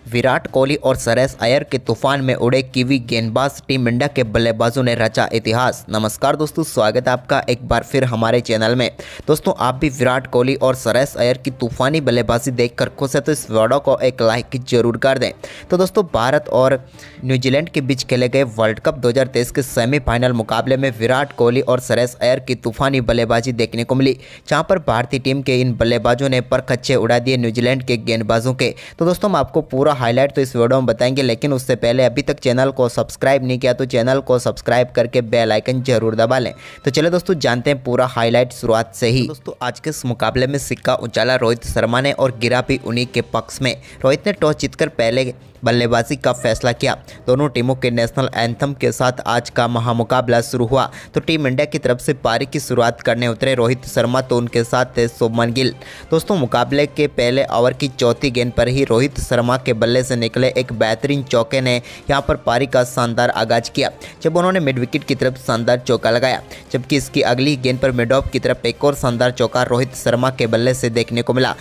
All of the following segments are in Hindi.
विराट कोहली और श्रेयस अय्यर के तूफान में उड़े कीवी गेंदबाज टीम इंडिया के बल्लेबाजों ने रचा इतिहास। नमस्कार दोस्तों, स्वागत है आपका एक बार फिर हमारे चैनल में। दोस्तों, आप भी विराट कोहली और श्रेयस अय्यर की तूफानी बल्लेबाजी देखकर खुश है तो इस वीडियो को एक लाइक जरूर कर दें। तो दोस्तों, भारत और न्यूजीलैंड के बीच खेले गए वर्ल्ड कप 2023 के सेमीफाइनल मुकाबले में विराट कोहली और श्रेयस अय्यर की तूफानी बल्लेबाजी देखने को मिली, जहां पर भारतीय टीम के इन बल्लेबाजों ने पर खच्चे उड़ा दिए न्यूजीलैंड के गेंदबाजों के। तो दोस्तों, हम आपको पूरा हाईलाइट तो इस वीडियो में बताएंगे, लेकिन उससे पहले अभी तक चैनल को सब्सक्राइब नहीं किया तो चैनल को सब्सक्राइब करके बेल आइकन जरूर दबा लें। तो चलिए दोस्तों, जानते हैं पूरा हाईलाइट शुरुआत से ही। तो दोस्तों, आज के इस मुकाबले में सिक्का उछाला रोहित शर्मा ने और गिरा भी उन्हीं के पक्ष में। रोहित ने टॉस जीतकर पहले बल्लेबाजी का फैसला किया। दोनों टीमों के नेशनल एंथम के साथ आज का महामुकाबला शुरू हुआ। तो टीम इंडिया की तरफ से पारी की शुरुआत करने उतरे रोहित शर्मा, तो उनके साथ थे शुभमन गिल। दोस्तों, मुकाबले के पहले ओवर की चौथी गेंद पर ही रोहित शर्मा के बल्ले से निकले एक बेहतरीन चौके ने यहां पर पारी का शानदार आगाज किया, जब उन्होंने मिड विकेट की तरफ शानदार चौका लगाया। जबकि इसकी अगली गेंद पर मिड ऑफ की तरफ एक और शानदार चौका रोहित शर्मा के बल्ले से देखने को मिला,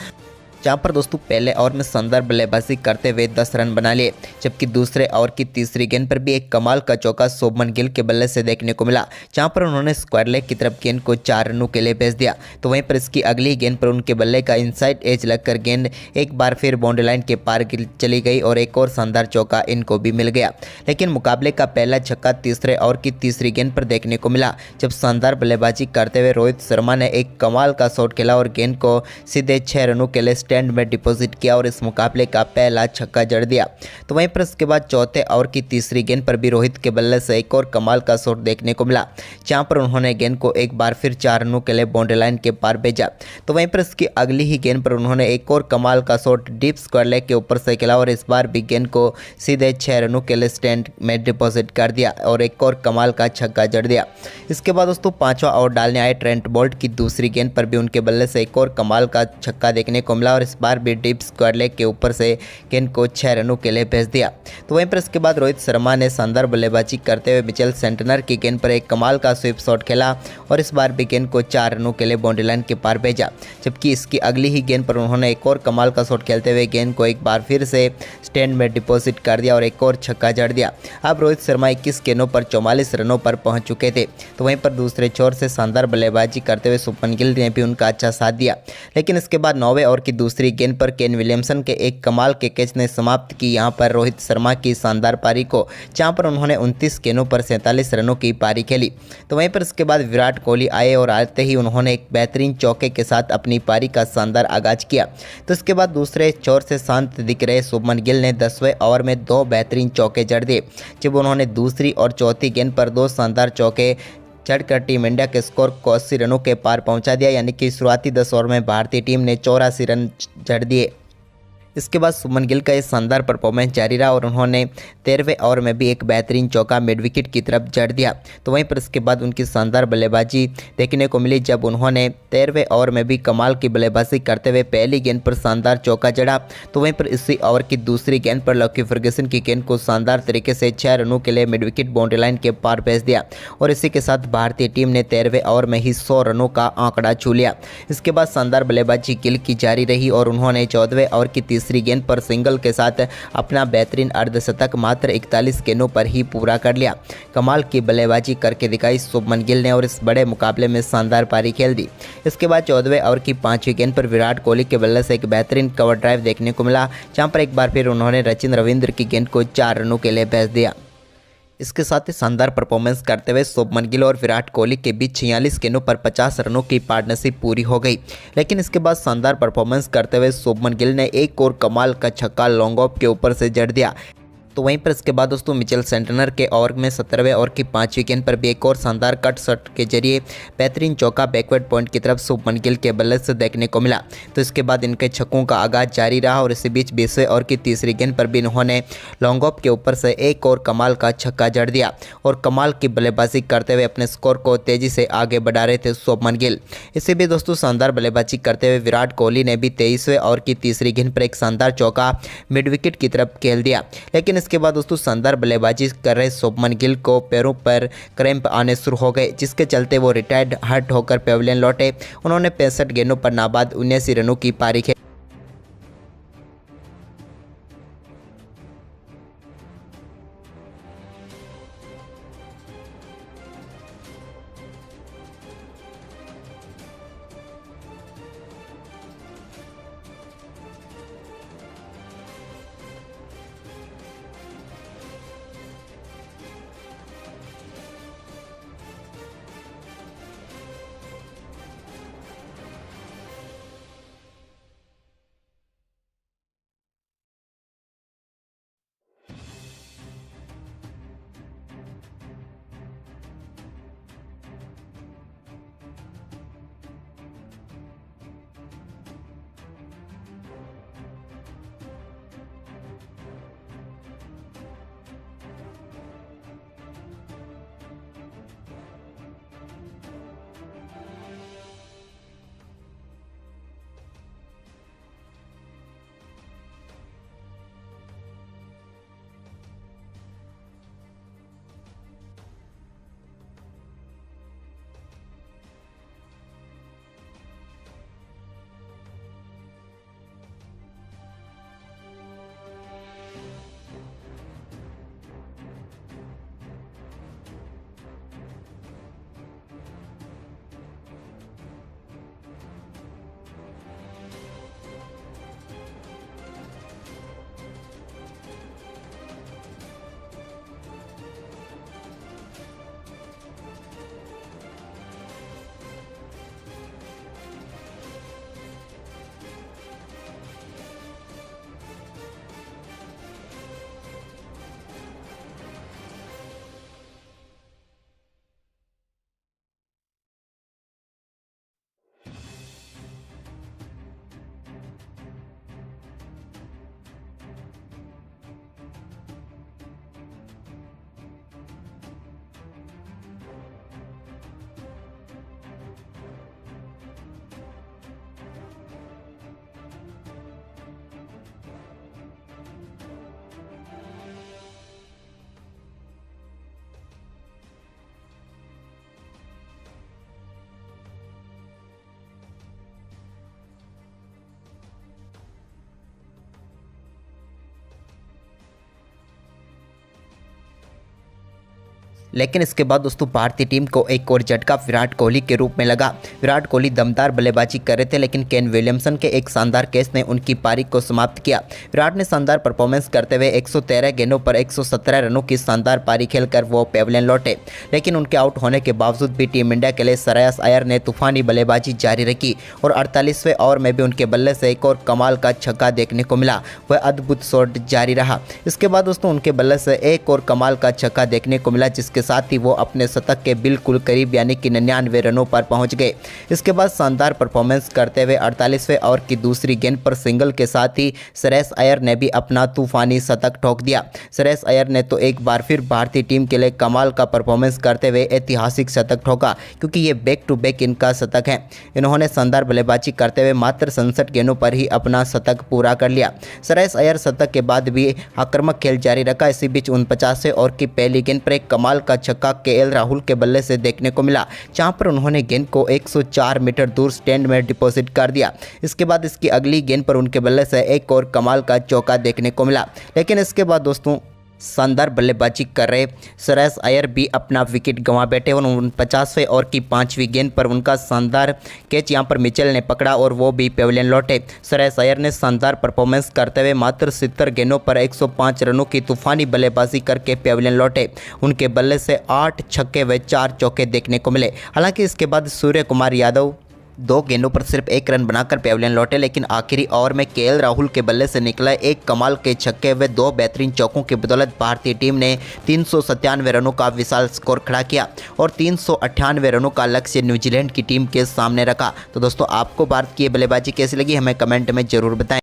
जहां पर दोस्तों पहले ओवर में शानदार बल्लेबाजी करते हुए 10 रन बना लिए। जबकि दूसरे ओवर की तीसरी गेंद पर भी एक कमाल का चौका शुभमन गिल के बल्ले से देखने को मिला, जहां पर उन्होंने स्क्वायर लेग की तरफ गेंद को 4 रनों के लिए भेज दिया। तो वहीं पर इसकी अगली गेंद पर उनके बल्ले का इनसाइड एज लगकर गेंद एक बार फिर बाउंड्री लाइन के पार चली गई और एक और शानदार चौका इनको भी मिल गया। लेकिन मुकाबले का पहला छक्का तीसरे ओवर की तीसरी गेंद पर देखने को मिला, जब शानदार बल्लेबाजी करते हुए रोहित शर्मा ने एक कमाल का शॉट खेला और गेंद को सीधे 6 रनों के लिए स्टैंड में डिपॉजिट किया और इस मुकाबले का पहला छक्का जड़ दिया। तो वहीं पर इसके बाद चौथे ओवर की तीसरी गेंद पर भी रोहित के बल्ले से एक और कमाल का शॉट देखने को मिला, जहां पर उन्होंने गेंद को एक बार फिर 4 रनों के लिए बाउंड्री लाइन के पार भेजा। तो वहीं पर इसकी अगली ही गेंद पर उन्होंने एक और कमाल का शॉट डीप स्क्वायर लेग के ऊपर से खेला और इस बार भी गेंद को सीधे 6 रनों के लिए स्टैंड में डिपॉजिट कर दिया और एक और कमाल का छक्का जड़ दिया। इसके बाद दोस्तों पांचवा ओवर डालने आए ट्रेंट बोल्ट की दूसरी गेंद पर भी उनके बल्ले से एक और कमाल का छक्का देखने को मिला और इस बार भी डीप स्क्वायर लेग के ऊपर से गेंद को 6 रनों के लिए भेज दिया। तो वहीं पर इसके बाद रोहित शर्मा ने शानदार बल्लेबाजी करते हुए मिचेल सेंटनर की गेंद पर एक कमाल का स्वीप शॉट खेला और इस बार भी गेंद को 4 रनों के लिए बाउंड्री लाइन के पार भेजा। जबकि इसकी अगली ही गेंद पर उन्होंने एक और कमाल का शॉट खेलते हुए गेंद को एक बार फिर से स्टैंड में डिपॉजिट कर दिया और एक और छक्का जड़ दिया। अब रोहित शर्मा 21 गेंदों पर 44 रनों पर पहुंच चुके थे। तो वहीं पर दूसरे छोर से शानदार बल्लेबाजी करते हुए शुभमन गिल ने भी उनका अच्छा साथ दिया। लेकिन इसके बाद 9वें ओवर की दूसरी गेंद पर केन विलियमसन के एक कमाल के कैच ने समाप्त की यहां पर रोहित शर्मा की शानदार पारी को, जहां पर उन्होंने 29 गेंदों पर 47 रनों की पारी खेली। तो वहीं पर इसके बाद विराट कोहली आए और आते ही उन्होंने एक बेहतरीन चौके के साथ अपनी पारी का शानदार आगाज किया। तो इसके बाद दूसरे छोर से शांत दिख रहे शुभमन गिल ने 10वें ओवर में 2 बेहतरीन चौके जड़ दिए, जब उन्होंने दूसरी और चौथी गेंद पर 2 शानदार चौके चढ़कर टीम इंडिया के स्कोर को 80 रनों के पार पहुंचा दिया। यानी कि शुरुआती 10 ओवर में भारतीय टीम ने 84 रन जड़ दिए। इसके बाद शुभमन गिल का ये शानदार परफॉर्मेंस जारी रहा और उन्होंने 13वें ओवर में भी एक बेहतरीन चौका मिड विकेट की तरफ जड़ दिया। तो वहीं पर इसके बाद उनकी शानदार बल्लेबाजी देखने को मिली, जब उन्होंने 13वें ओवर में भी कमाल की बल्लेबाजी करते हुए पहली गेंद पर शानदार चौका जड़ा। तो वहीं पर इसी ओवर की दूसरी गेंद पर लकी फर्ग्यूसन की गेंद को शानदार तरीके से 6 रनों के लिए मिड विकेट बाउंड्री लाइन के पार भेज दिया और इसी के साथ भारतीय टीम ने 13वें ओवर में ही 100 रनों का आंकड़ा छू लिया। इसके बाद शानदार बल्लेबाजी गिल की जारी रही और उन्होंने 14वें ओवर की तीसरी गेंद पर सिंगल के साथ अपना बेहतरीन अर्धशतक मात्र 41 गेंदों पर ही पूरा कर लिया। कमाल की बल्लेबाजी करके दिखाई शुभमन गिल ने और इस बड़े मुकाबले में शानदार पारी खेल दी। इसके बाद 14वें ओवर की 5वीं गेंद पर विराट कोहली के बल्ले से एक बेहतरीन कवर ड्राइव देखने को मिला, जहां पर एक बार फिर उन्होंने सचिन रविंद्र की गेंद को 4 रनों के लिए भेज दिया। इसके साथ ही शानदार परफॉर्मेंस करते हुए शुभमन गिल और विराट कोहली के बीच 46 गेंदों पर 50 रनों की पार्टनरशिप पूरी हो गई। लेकिन इसके बाद शानदार परफॉर्मेंस करते हुए शुभमन गिल ने एक और कमाल का छक्का लॉन्ग ऑफ के ऊपर से जड़ दिया। तो वहीं पर इसके बाद दोस्तों मिचेल सेंटनर के ओवर में 17वें ओवर की 5वीं गेंद पर भी एक और शानदार कट शॉट के जरिए बेहतरीन चौका बैकवर्ड पॉइंट की तरफ शुभमन गिल के बल्ले से देखने को मिला। तो इसके बाद इनके छक्कों का आगाज जारी रहा और इसी बीच 20वें ओवर की तीसरी गेंद पर भी इन्होंने लॉन्ग ऑफ के ऊपर से एक और कमाल का छक्का जड़ दिया और कमाल की बल्लेबाजी करते हुए अपने स्कोर को तेजी से आगे बढ़ा रहे थे शुभमन गिल। इसी बीच दोस्तों शानदार बल्लेबाजी करते हुए विराट कोहली ने भी 23वें ओवर की तीसरी गेंद पर एक शानदार चौका मिड विकेट की तरफ खेल दिया। लेकिन इसके बाद दोस्तों शानदार बल्लेबाजी कर रहे शुभमन गिल को पैरों पर क्रैम्प आने शुरू हो गए, जिसके चलते वो रिटायर्ड हर्ट होकर पेविलियन लौटे। उन्होंने 65 गेंदों पर नाबाद 79 रनों की पारी खेली। लेकिन इसके बाद दोस्तों भारतीय टीम को एक और झटका विराट कोहली के रूप में लगा। विराट कोहली दमदार बल्लेबाजी कर रहे थे, लेकिन केन विलियमसन के एक शानदार कैच ने उनकी पारी को समाप्त किया। विराट ने शानदार परफॉर्मेंस करते हुए 113 गेंदों पर 117 रनों की शानदार पारी खेलकर वो पेविलियन लौटे, लेकिन उनके आउट होने के बावजूद भी टीम इंडिया के लिए श्रेयस अय्यर ने तूफानी बल्लेबाजी जारी रखी और 48वें ओवर में भी उनके बल्ले से एक और कमाल का छक्का देखने को मिला। वह अद्भुत शॉट जारी रहा। इसके बाद दोस्तों उनके बल्ले से एक और कमाल का छक्का देखने को मिला, जिसके साथ ही वो अपने शतक के बिल्कुल करीब यानी कि 99 रनों पर पहुंच गए। इसके बाद शानदार परफॉर्मेंस करते हुए 48वें ओवर की दूसरी गेंद पर सिंगल के साथ ही श्रेयस अय्यर ने भी अपना तूफानी शतक ठोक दिया। श्रेयस अय्यर ने तो एक बार फिर भारतीय टीम के लिए कमाल का परफॉर्मेंस करते हुए ऐतिहासिक शतक ठोका, क्योंकि ये बैक टू बैक इनका शतक है। इन्होंने शानदार बल्लेबाजी करते हुए मात्र 67 गेंदों पर ही अपना शतक पूरा कर लिया। श्रेयस अय्यर शतक के बाद भी आक्रामक खेल जारी रखा। इसी बीच 49वें ओवर की पहली गेंद पर एक कमाल का छक्का केएल राहुल के बल्ले से देखने को मिला, जहां पर उन्होंने गेंद को 104 मीटर दूर स्टैंड में डिपॉजिट कर दिया। इसके बाद इसकी अगली गेंद पर उनके बल्ले से एक और कमाल का चौका देखने को मिला, लेकिन इसके बाद दोस्तों शानदार बल्लेबाजी कर रहे श्रेयस अय्यर भी अपना विकेट गंवा बैठे और 49वें ओवर की 5वीं गेंद पर उनका शानदार कैच यहां पर मिचेल ने पकड़ा और वो भी पेविलियन लौटे। श्रेयस अय्यर ने शानदार परफॉर्मेंस करते हुए मात्र 70 गेंदों पर 105 रनों की तूफानी बल्लेबाजी करके पेविलियन लौटे। उनके बल्ले से 8 छक्के व 4 चौके देखने को मिले। हालांकि इसके बाद सूर्य कुमार यादव 2 गेंदों पर सिर्फ 1 रन बनाकर पेविलियन लौटे, लेकिन आखिरी ओवर में केएल राहुल के बल्ले से निकला एक कमाल के छक्के व 2 बेहतरीन चौकों की बदौलत भारतीय टीम ने 397 रनों का विशाल स्कोर खड़ा किया और 398 रनों का लक्ष्य न्यूजीलैंड की टीम के सामने रखा। तो दोस्तों आपको भारत की बल्लेबाजी कैसी लगी हमें कमेंट में जरूर बताएं।